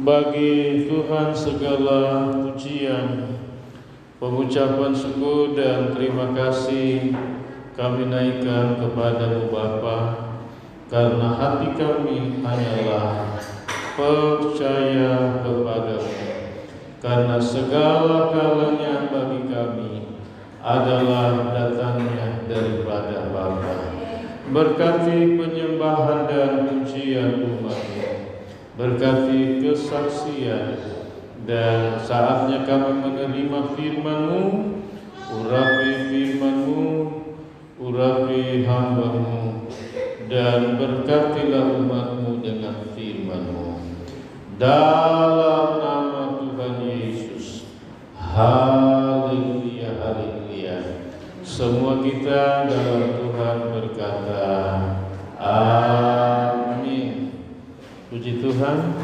Bagi Tuhan segala pujian, pengucapan syukur dan terima kasih kami naikkan kepada-Mu Bapa, karena hati kami hanyalah percaya kepada-Mu, karena segala galanya bagi kami adalah datangnya daripada Bapa. Berkati penyembahan dan pujian umat-Mu, berkati kesaksian, dan saatnya kami menerima firman-Mu. Urapi firman-Mu, urapi hamba-Mu, dan berkatilah umat-Mu dengan firman-Mu. Dalam nama Tuhan Yesus. Haleluya, haleluya. Semua kita dalam Tuhan berkata amin. Puji Tuhan.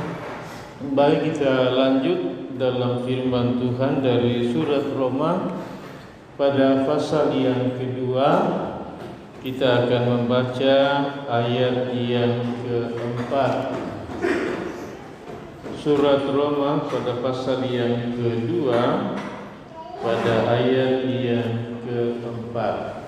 Baik, kita lanjut dalam firman Tuhan dari surat Roma pada pasal yang kedua. Kita akan membaca ayat yang keempat. Surat Roma pada pasal yang kedua pada ayat yang keempat.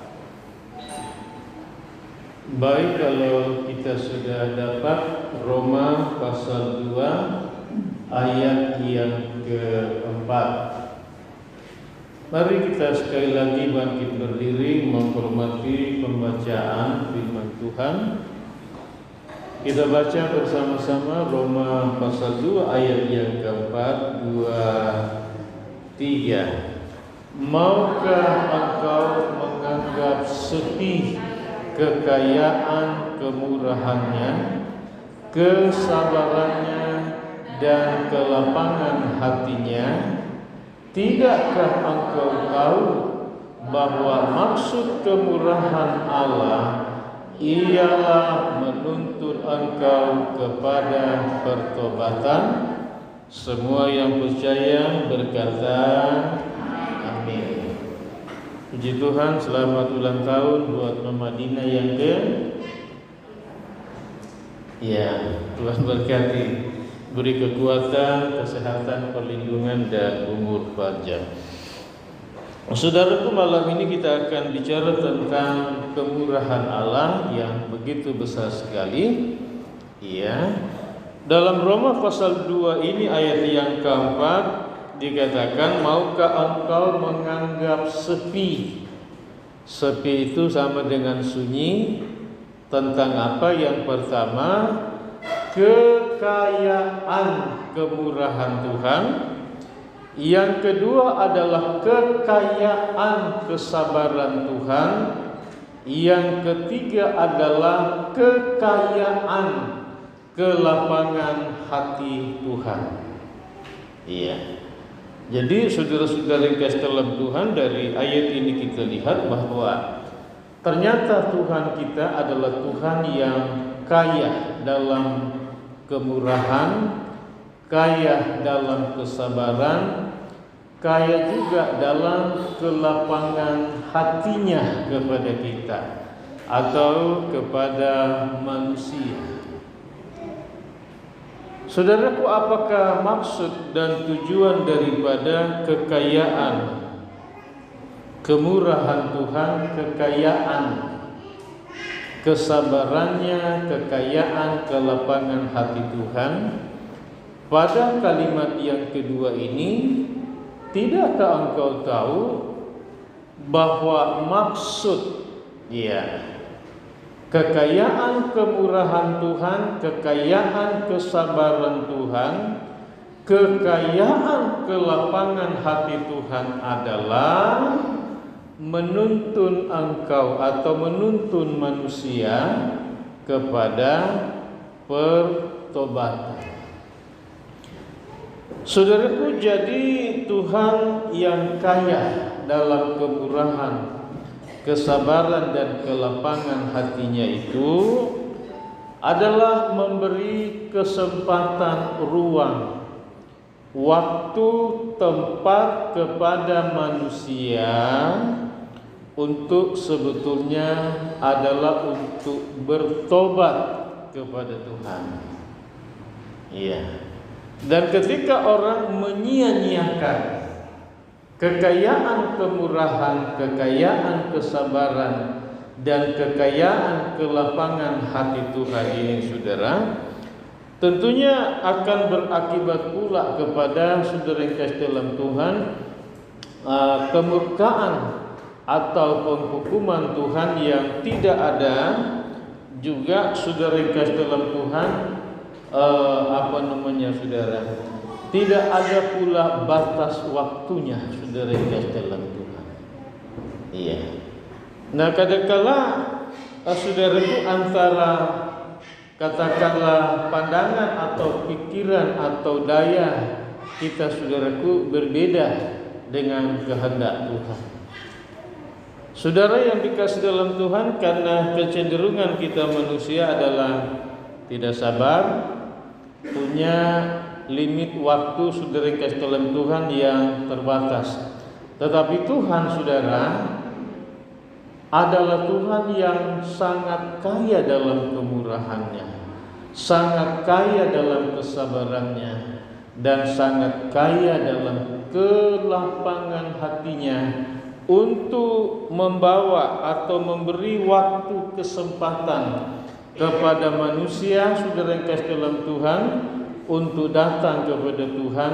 Baik, kalau kita sudah dapat Roma pasal 2 ayat yang keempat, mari kita sekali lagi bangkit berdiri menghormati pembacaan firman Tuhan. Kita baca bersama-sama Roma pasal 2 ayat yang keempat, 2, 3. Maukah engkau menganggap sepi kekayaan kemurahannya, kesabarannya, dan kelapangan hatinya? Tidakkah engkau tahu bahwa maksud kemurahan Allah ialah menuntun engkau kepada pertobatan? Semua yang percaya berkata amin. Puji Tuhan, selamat ulang tahun buat Mama Dina yang Tuhan berkati, beri kekuatan, kesehatan, perlindungan, dan umur panjang. Saudaraku, malam ini kita akan bicara tentang kemurahan Allah yang begitu besar sekali. Dalam Roma pasal 2 ini ayat yang keempat dikatakan, maukah engkau menganggap sepi? Sepi itu sama dengan sunyi. Tentang apa? Yang pertama, kekayaan kemurahan Tuhan. Yang kedua adalah kekayaan kesabaran Tuhan. Yang ketiga adalah kekayaan kelapangan hati Tuhan. Jadi saudara-saudara yang kasih dalam Tuhan, dari ayat ini kita lihat bahwa ternyata Tuhan kita adalah Tuhan yang kaya dalam kemurahan, kaya dalam kesabaran, kaya juga dalam kelapangan hatinya kepada kita atau kepada manusia. Saudaraku, apakah maksud dan tujuan daripada kekayaan kemurahan Tuhan, kekayaan kesabarannya, kekayaan kelapangan hati Tuhan? Pada kalimat yang kedua ini, tidakkah engkau tahu bahwa maksud kekayaan kemurahan Tuhan, kekayaan kesabaran Tuhan, kekayaan kelapangan hati Tuhan adalah menuntun engkau atau menuntun manusia kepada pertobatan. Saudaraku, jadi Tuhan yang kaya dalam kemurahan, kesabaran, dan kelapangan hatinya itu adalah memberi kesempatan, ruang, waktu, tempat kepada manusia untuk sebetulnya adalah untuk bertobat kepada Tuhan. Dan ketika orang menyia-nyiakan kekayaan kemurahan, kekayaan kesabaran, dan kekayaan kelapangan hati Tuhan ini, saudara, tentunya akan berakibat pula kepada saudara yang kasih dalam Tuhan, kemurkaan atau penghukuman Tuhan yang tidak ada. Juga saudara yang kasih dalam Tuhan, saudara, tidak ada pula batas waktunya, saudara yang kasih dalam Tuhan. Iya. Nah, kadangkala saudaraku, antara katakanlah pandangan atau pikiran atau daya kita, saudaraku, berbeda dengan kehendak Tuhan. Saudara yang dikasih dalam Tuhan, karena kecenderungan kita manusia adalah tidak sabar, punya limit waktu, saudara yang dikasih dalam Tuhan, yang terbatas. Tetapi Tuhan, saudara, adalah Tuhan yang sangat kaya dalam kemurahannya, sangat kaya dalam kesabarannya, dan sangat kaya dalam kelapangan hatinya untuk membawa atau memberi waktu kesempatan kepada manusia, saudara yang kasih dalam Tuhan, untuk datang kepada Tuhan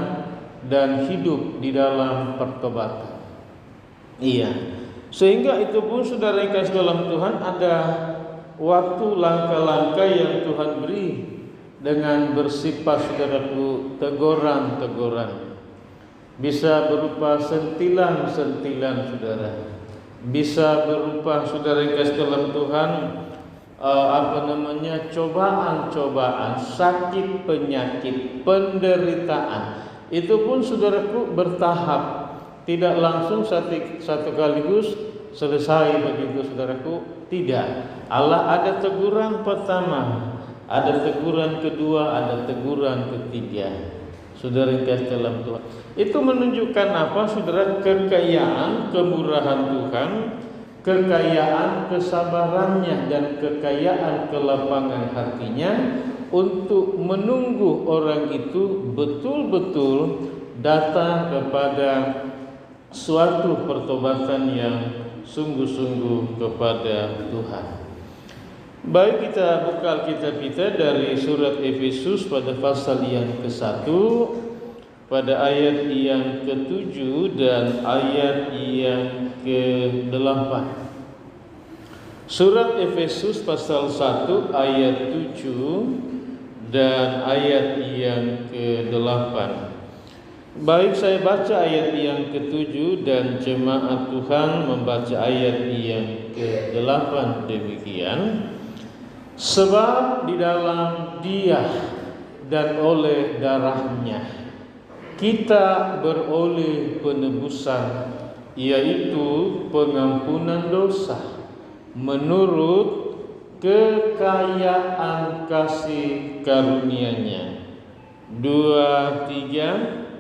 dan hidup di dalam pertobatan. Iya. Sehingga itu pun, saudara yang kasih dalam Tuhan, ada waktu langkah-langkah yang Tuhan beri dengan bersifat, saudaraku, teguran-teguran. Bisa berupa sentilan-sentilan, saudara. Bisa berupa, saudara yang kasih dalam Tuhan, cobaan-cobaan, sakit, penyakit, penderitaan. Itu pun, saudaraku, bertahap. Tidak langsung satu kaligus selesai begitu, saudaraku. Tidak. Allah ada teguran pertama, ada teguran kedua, ada teguran ketiga. Saudara yang kasih dalam Tuhan, itu menunjukkan apa, saudara? Kekayaan kemurahan Tuhan, kekayaan kesabarannya, dan kekayaan kelapangan hatinya untuk menunggu orang itu betul-betul datang kepada suatu pertobatan yang sungguh-sungguh kepada Tuhan. Baik, kita buka Alkitab kita dari surat Efesus pada pasal yang ke-1, pada ayat yang ke-7 dan ayat yang ke-8. Surat Efesus pasal 1 ayat 7 dan ayat yang ke-8. Baik, saya baca ayat yang ke-7 dan jemaat Tuhan membaca ayat yang ke-8 demikian. Sebab di dalam Dia dan oleh darahnya kita beroleh penebusan, yaitu pengampunan dosa, menurut kekayaan kasih karunia-Nya. 2, 3.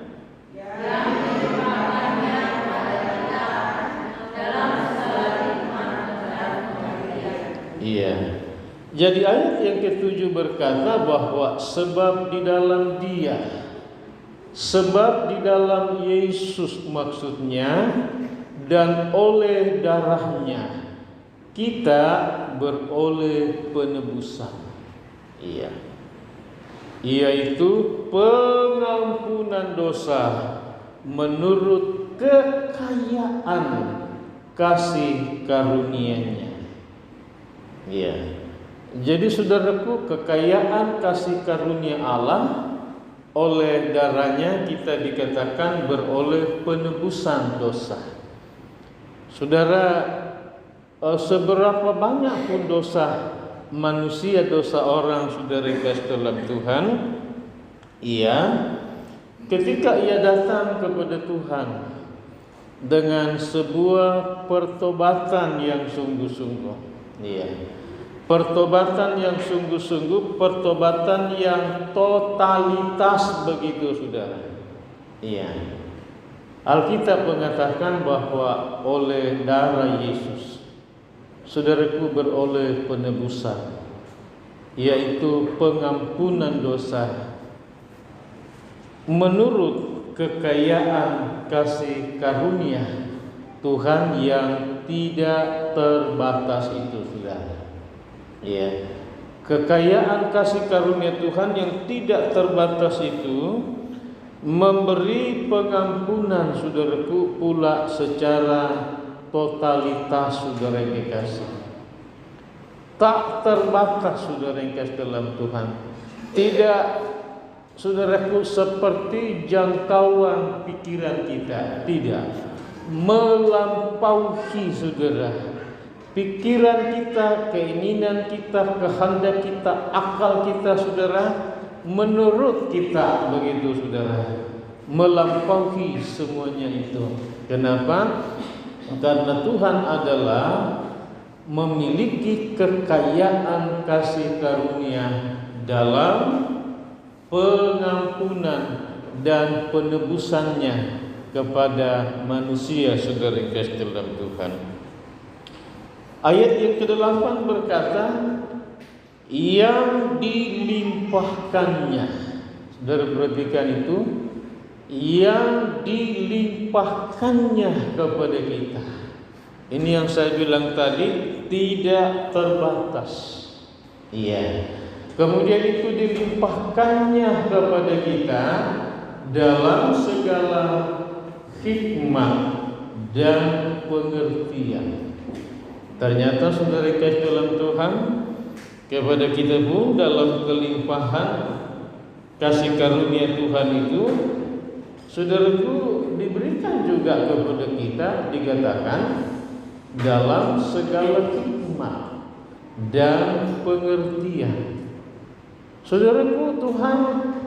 Iya. Jadi ayat yang ke-7 berkata bahwa sebab di dalam Dia, sebab di dalam Yesus maksudnya, dan oleh darahnya kita beroleh penebusan. Iya. Yaitu pengampunan dosa menurut kekayaan kasih karunia-Nya. Iya. Jadi, saudaraku, kekayaan kasih karunia Allah, oleh darahnya kita dikatakan beroleh penebusan dosa. Saudara, seberapa banyak pun dosa manusia, dosa orang, saudara kasih dalam Tuhan, iya, ketika ia datang kepada Tuhan dengan sebuah pertobatan yang sungguh-sungguh, iya, pertobatan yang sungguh-sungguh, pertobatan yang totalitas begitu, saudara. Iya. Alkitab mengatakan bahwa oleh darah Yesus, saudaraku, beroleh penebusan, yaitu pengampunan dosa. menurut kekayaan kasih karunia Tuhan yang tidak terbatas itu, saudara. Ya, kekayaan kasih karunia Tuhan yang tidak terbatas itu memberi pengampunan, saudaraku, pula secara totalitas, saudara yang dikasih. Tak terbatas, saudara yang dikasih dalam Tuhan. Tidak, saudaraku, seperti jangkauan pikiran kita. Tidak. Melampaui, saudara, pikiran kita, keinginan kita, kehendak kita, akal kita, saudara, menurut kita, begitu, saudara, melampaui semuanya itu. Kenapa? Karena Tuhan adalah memiliki kekayaan kasih karunia dalam pengampunan dan penebusannya kepada manusia, saudara yang kasih dalam Tuhan. Ayat yang ke-8 berkata, yang dilimpahkannya. Saudara perhatikan itu, yang dilimpahkannya kepada kita. Ini yang saya bilang tadi, tidak terbatas. Iya. Kemudian itu dilimpahkannya kepada kita dalam segala hikmah dan pengertian. Ternyata, saudara kasih dalam Tuhan, kepada kita pun dalam kelimpahan kasih karunia Tuhan itu, saudaraku, diberikan juga kepada kita, dikatakan dalam segala hikmah dan pengertian. Saudaraku, Tuhan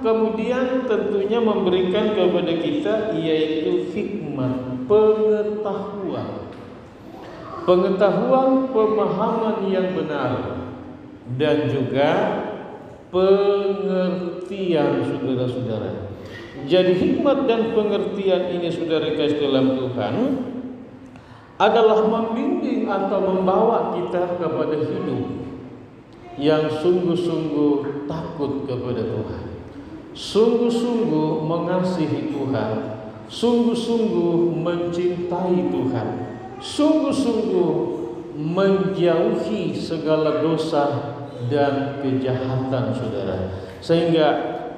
kemudian tentunya memberikan kepada kita yaitu hikmah, pengetahuan, pemahaman yang benar, dan juga pengertian, saudara-saudara. Jadi hikmat dan pengertian ini, saudara kasih dalam Tuhan, adalah membimbing atau membawa kita kepada hidup yang sungguh-sungguh takut kepada Tuhan, sungguh-sungguh mengasihi Tuhan, sungguh-sungguh mencintai Tuhan, sungguh-sungguh menjauhi segala dosa dan kejahatan, saudara. Sehingga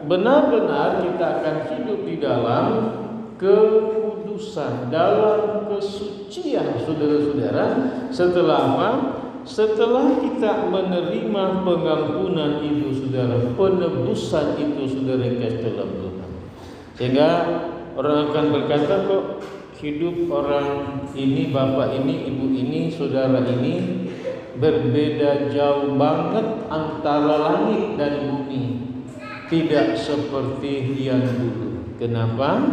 benar-benar kita akan hidup di dalam kekudusan, dalam kesucian, saudara-saudara. Setelah apa? Setelah kita menerima pengampunan itu, saudara, penebusan itu, saudara, kasih dalam Tuhan. Sehingga orang akan berkata, kok hidup orang ini, bapak ini, ibu ini, saudara ini berbeda jauh banget antara langit dan bumi, tidak seperti yang dulu. Kenapa?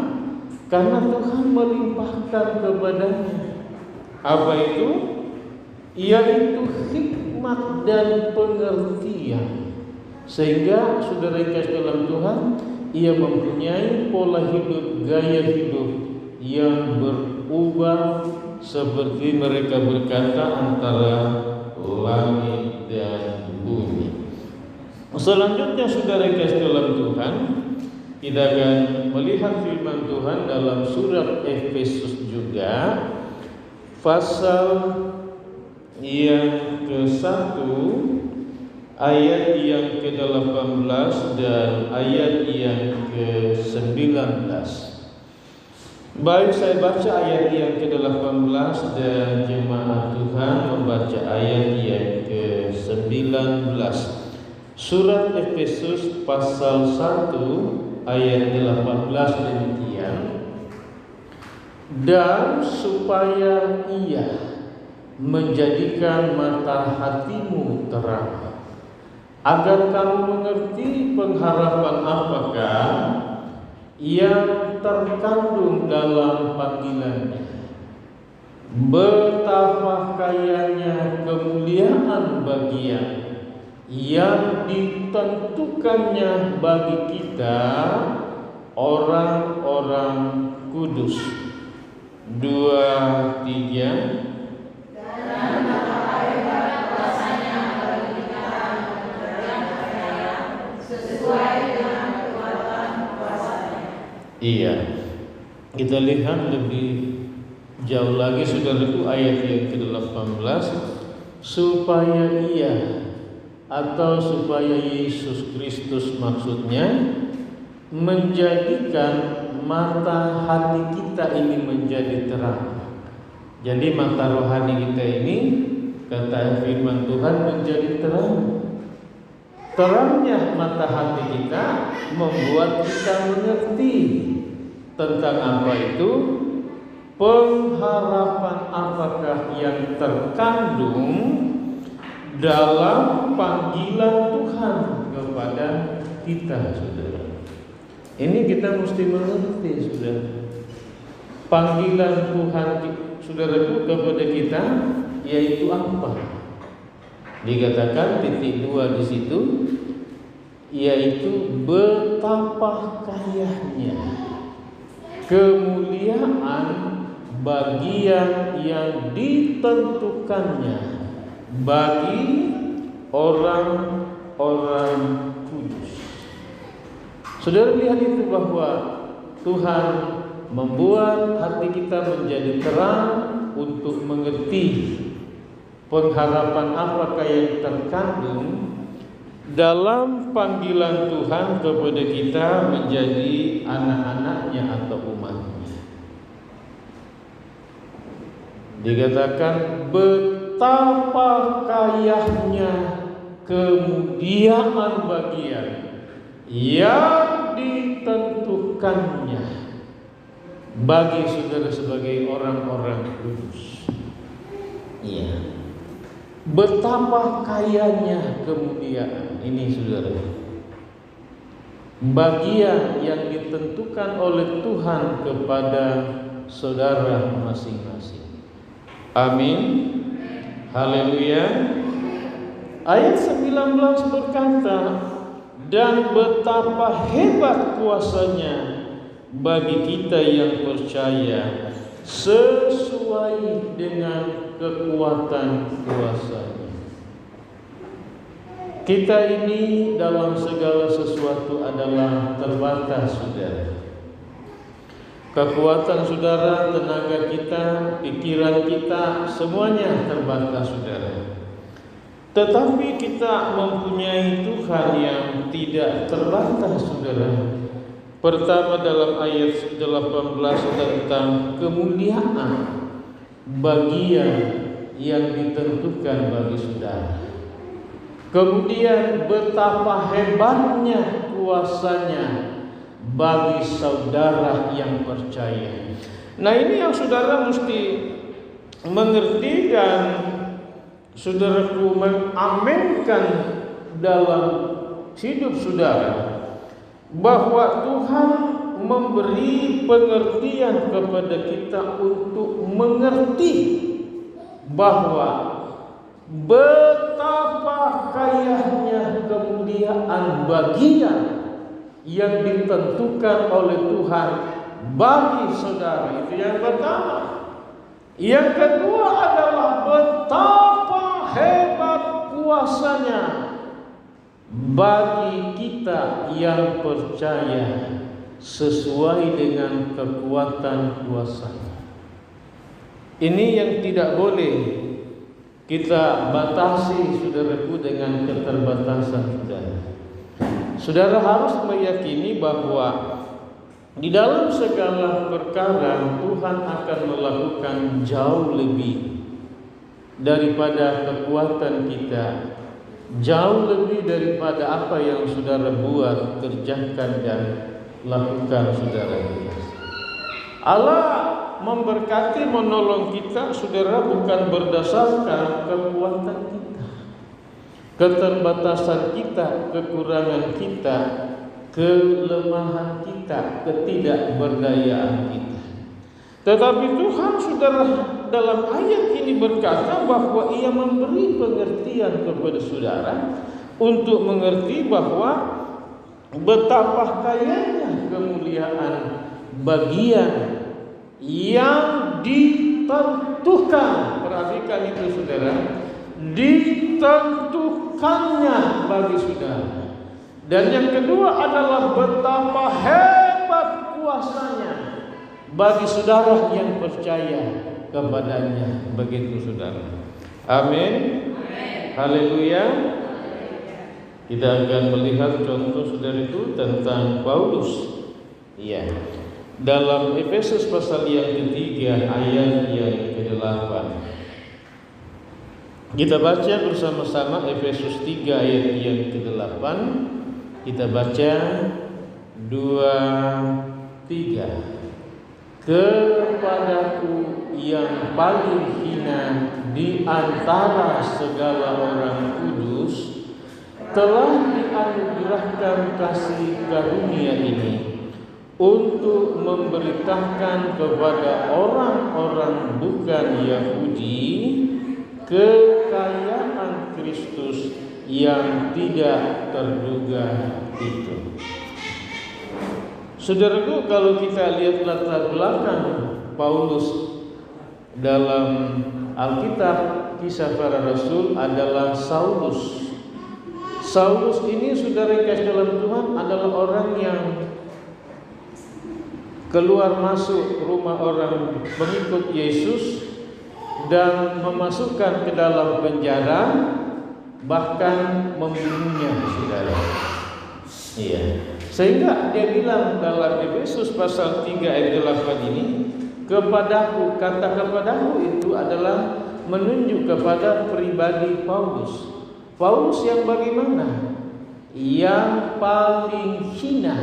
Karena Tuhan melimpahkan kepadanya apa itu? Yaitu hikmat dan pengertian, sehingga saudara yang kasih dalam Tuhan, ia mempunyai pola hidup, gaya hidup yang berubah seperti mereka berkata antara langit dan bumi. Selanjutnya, saudara yang kasih dalam Tuhan, kita akan melihat firman Tuhan dalam surat Efesus juga, pasal yang ke-1 ayat yang ke-18 dan ayat yang ke-19. Baik, saya baca ayat yang ke-18 dan jemaat Tuhan membaca ayat yang ke-19. Surat Efesus pasal 1 ayat 18 demikian. Dan supaya ia menjadikan mata hatimu terang, agar kamu mengerti pengharapan apakah yang terkandung dalam panggilannya, betapa kayanya kemuliaan bagian yang ditentukannya bagi kita orang-orang kudus. 2, 3. Dan betapa hebat kuasanya bagi kita yang percaya, sesuai dengan kekuatan kuasanya. Iya. Kita lihat lebih jauh lagi saudaraku ayat yang ke-18, supaya ia atau supaya Yesus Kristus maksudnya menjadikan mata hati kita ini menjadi terang. Jadi mata rohani kita ini, kata firman Tuhan, menjadi terang. Terangnya mata hati kita membuat kita mengerti tentang apa itu pengharapan, apakah yang terkandung dalam panggilan Tuhan kepada kita, saudara. Ini kita mesti mengerti, saudara. Panggilan Tuhan, saudaraku, kepada kita yaitu apa? Dikatakan titik 2 di situ, yaitu betapa kayanya kemuliaan bagian yang ditentukannya bagi orang-orang kudus. Saudara lihat itu bahwa Tuhan membuat hati kita menjadi terang untuk mengerti pengharapan apakah yang terkandung dalam panggilan Tuhan kepada kita menjadi anak-anaknya atau umatnya. Dikatakan betapa kayanya kemuliaan bagian yang ditentukannya bagi saudara sebagai orang-orang kudus. Iya. Betapa kayanya kemuliaan ini, saudara. Bagian yang ditentukan oleh Tuhan kepada saudara masing-masing. Amin. Haleluya. Ayat 19 berkata, dan betapa hebat kuasanya bagi kita yang percaya sesuai dengan kekuatan kuasa-Nya. Kita ini dalam segala sesuatu adalah terbatas, saudara. Kekuatan saudara, tenaga kita, pikiran kita, semuanya terbatas, saudara. Tetapi kita mempunyai Tuhan yang tidak terbatas, saudara. Pertama dalam ayat 18 tentang kemuliaan bagian yang ditentukan bagi saudara. Kemudian betapa hebatnya kuasanya bagi saudara yang percaya. Nah, ini yang saudara mesti mengerti dan saudaraku mengaminkan dalam hidup saudara, bahwa Tuhan memberi pengertian kepada kita untuk mengerti bahwa betapa kayanya kemuliaan bagian yang ditentukan oleh Tuhan bagi saudara. Itu yang pertama. Yang kedua adalah betapa hebat kuasanya bagi kita yang percaya sesuai dengan kekuatan kuasa-Nya. Ini yang tidak boleh kita batasi, saudaraku, dengan keterbatasan saudara. Saudara harus meyakini bahwa di dalam segala perkara Tuhan akan melakukan jauh lebih daripada kekuatan kita, jauh lebih daripada apa yang saudara buat, kerjakan dan lakukan, saudara. Allah memberkati, menolong kita, saudara, bukan berdasarkan kekuatan kita, keterbatasan kita, kekurangan kita, kelemahan kita, ketidakberdayaan kita. Tetapi Tuhan, saudara, dalam ayat ini berkata bahwa Ia memberi pengertian kepada saudara untuk mengerti bahwa betapa kayanya kemuliaan bagian yang ditentukan. Perhatikan itu, saudara, ditentukannya bagi saudara. Dan yang kedua adalah betapa hebat kuasa bagi saudara yang percaya kepadanya. Begitu saudara. Amin. Haleluya. Kita akan melihat contoh saudara itu tentang Paulus. Iya. Dalam Efesus pasal yang ketiga ayat yang ke-8. Kita baca bersama-sama Efesus 3 ayat yang ke-8. Kita baca 2, 3. Kepadaku yang paling hina di antara segala orang kudus telah dianugerahkan kasih karunia ini untuk memberitakan kepada orang-orang bukan Yahudi kekayaan Kristus yang tidak terduga itu. Saudaraku, kalau kita lihat latar belakang Paulus dalam Alkitab, Kisah Para Rasul adalah Saulus. Saulus ini, saudara kasih dalam Tuhan, adalah orang yang keluar masuk rumah orang pengikut Yesus dan memasukkan ke dalam penjara, bahkan membunuhnya, saudara. Iya. Sehingga dia bilang dalam Efesus pasal 3 ayat 8 ini, kepadaku, kata kepadaku itu adalah menunjuk kepada pribadi Paulus. Paulus yang bagaimana? Yang paling hina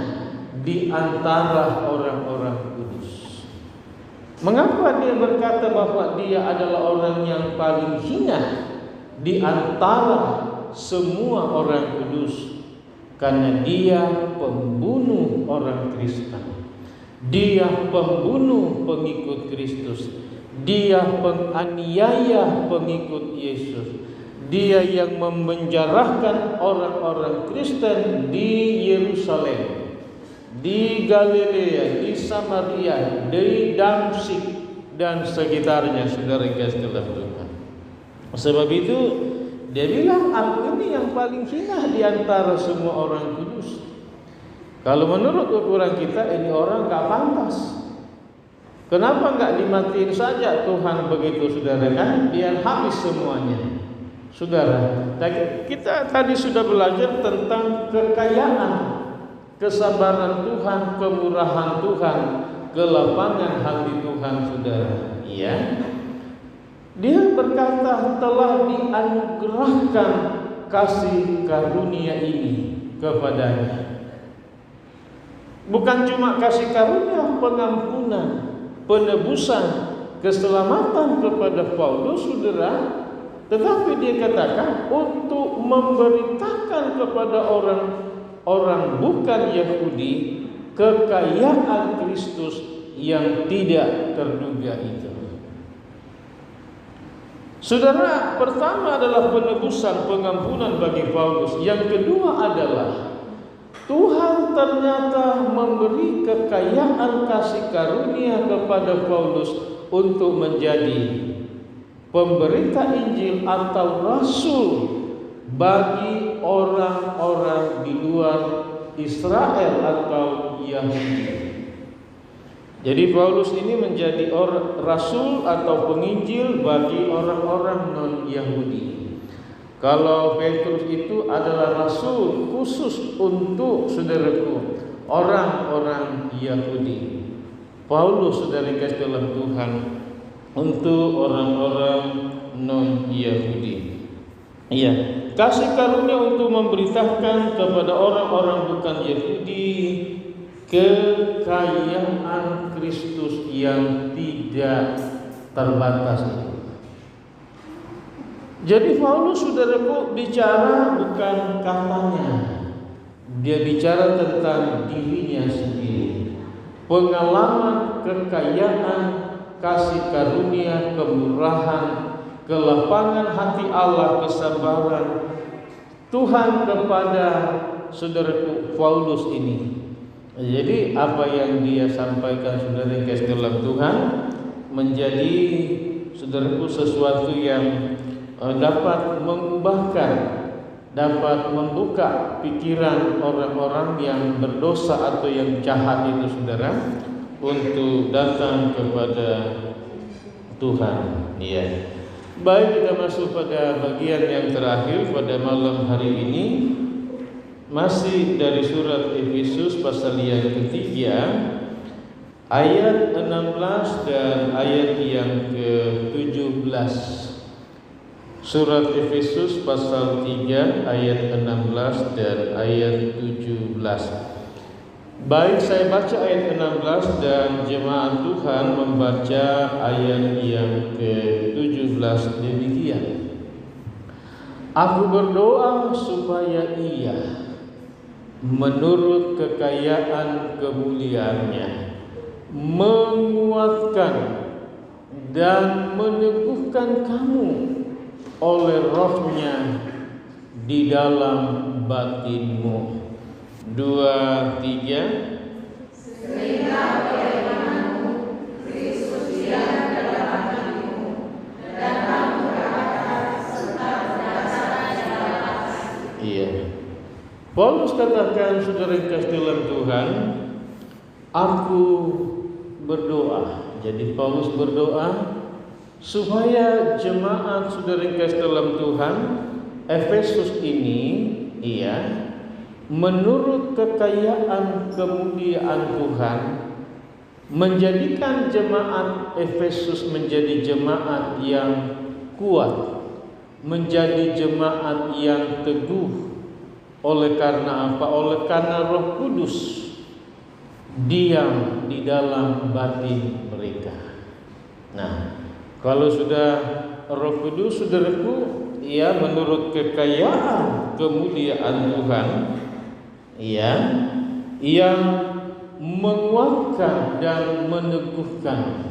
di antara orang-orang kudus. Mengapa dia berkata bahwa dia adalah orang yang paling hina di antara semua orang kudus? Karena dia pembunuh orang Kristen, dia pembunuh pengikut Kristus, dia penganiaya pengikut Yesus, dia yang memenjarakan orang-orang Kristen di Yerusalem, di Galilea, di Samaria, di Damsyik dan sekitarnya, saudara kasih dalam Tuhan. Sebab itu dia bilang, aku ini yang paling hina di antara semua orang kudus. Kalau menurut ukuran kita, ini orang gak pantas. Kenapa gak dimatiin saja Tuhan begitu, saudara, kan? Biar habis semuanya. Saudara, kita tadi sudah belajar tentang kekayaan, kesabaran Tuhan, kemurahan Tuhan, kelapangan hati Tuhan, saudara. Iya. Dia berkata telah dianugerahkan kasih karunia ini kepadanya. Bukan cuma kasih karunia, pengampunan, penebusan, keselamatan kepada Paulus, saudara, tetapi dia katakan untuk memberitakan kepada orang bukan Yahudi kekayaan Kristus yang tidak terduga itu. Saudara, pertama adalah penebusan, pengampunan bagi Paulus. Yang kedua adalah Tuhan ternyata memberi kekayaan kasih karunia kepada Paulus untuk menjadi pemberita Injil atau rasul bagi orang-orang di luar Israel atau Yahudi. Jadi Paulus ini menjadi rasul atau penginjil bagi orang-orang non-Yahudi. Kalau Petrus itu adalah rasul khusus untuk, saudaraku, orang-orang Yahudi. Paulus, saudara kasih dalam Tuhan, untuk orang-orang non-Yahudi. Iya, kasih karunia untuk memberitakan kepada orang-orang bukan Yahudi kekayaan Kristus yang tidak terbatas itu. Jadi Paulus, saudaraku, bicara bukan katanya, dia bicara tentang dirinya sendiri. Pengalaman kekayaan kasih karunia, kemurahan, kelapangan hati Allah, kesabaran Tuhan kepada saudaraku Paulus ini. Jadi apa yang dia sampaikan, saudara kasih dalam Tuhan, menjadi, saudaraku, sesuatu yang dapat mengubahkan, dapat membuka pikiran orang-orang yang berdosa atau yang jahat itu, saudara, untuk datang kepada Tuhan. Ya. Baik, kita masuk pada bagian yang terakhir pada malam hari ini. Masih dari surat Efesus pasal yang ketiga, ayat 16 dan ayat yang ke-17. Surat Efesus pasal 3 ayat 16 dan ayat 17. Baik, saya baca ayat 16 dan jemaat Tuhan membaca ayat yang ke-17 demikian. Aku berdoa supaya Ia menurut kekayaan kemuliaannya menguatkan dan meneguhkan kamu oleh Roh-Nya di dalam batinmu. 2, 3. Sehingga oleh imanmu Kristus diam dalam hatimu, dan kamu berkata serta berdasar pada kasih. Iya. Paulus katakan, saudara yang kasih dalam Tuhan, aku berdoa. Jadi Paulus berdoa supaya jemaat saudara yang kasih dalam Tuhan Efesus ini, iya, menurut kekayaan kemuliaan Tuhan, menjadikan jemaat Efesus menjadi jemaat yang kuat, menjadi jemaat yang teguh. Oleh karena apa? Oleh karena Roh Kudus diam di dalam batin mereka. Nah, kalau sudah Roh Kudus, saudaraku, ia menurut kekayaan kemuliaan Tuhan, yang menguatkan dan meneguhkan.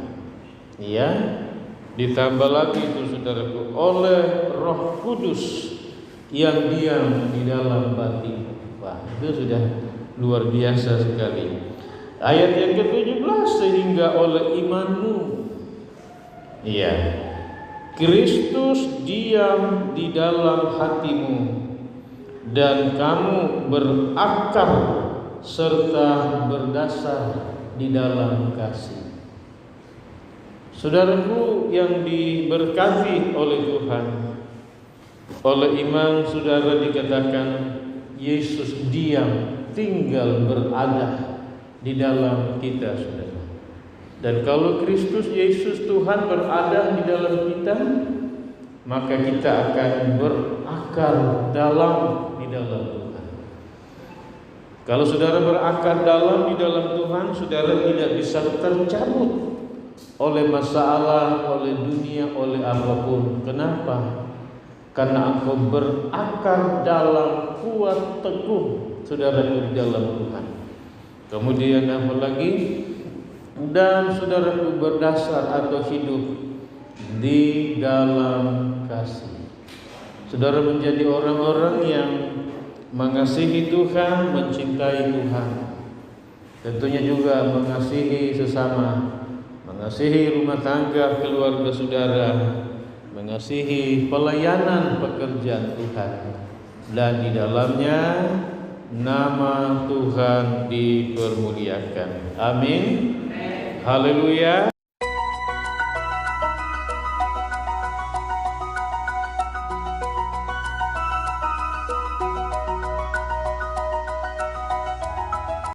Ditambah lagi itu, saudaraku, oleh Roh Kudus yang diam di dalam batin. Wah, itu sudah luar biasa sekali. Ayat yang ke-17, sehingga oleh imanmu, Kristus diam di dalam hatimu, dan kamu berakar serta berdasar di dalam kasih. Saudaraku yang diberkati oleh Tuhan, oleh iman saudara dikatakan Yesus diam, tinggal berada di dalam kita, saudara. Dan kalau Kristus Yesus Tuhan berada di dalam kita, maka kita akan berakar dalam di dalam Tuhan. Kalau saudara berakar dalam di dalam Tuhan, saudara tidak bisa tercabut oleh masalah, oleh dunia, oleh apapun. Kenapa? Karena engkau berakar dalam, kuat, teguh, saudara, di dalam Tuhan. Kemudian apa lagi? Dan saudaraku berdasar atau hidup di dalam kasih. Saudara menjadi orang-orang yang mengasihi Tuhan, mencintai Tuhan. Tentunya juga mengasihi sesama, mengasihi rumah tangga, keluarga saudara, mengasihi pelayanan pekerjaan Tuhan, dan di dalamnya nama Tuhan dipermuliakan. Amin. Haleluya.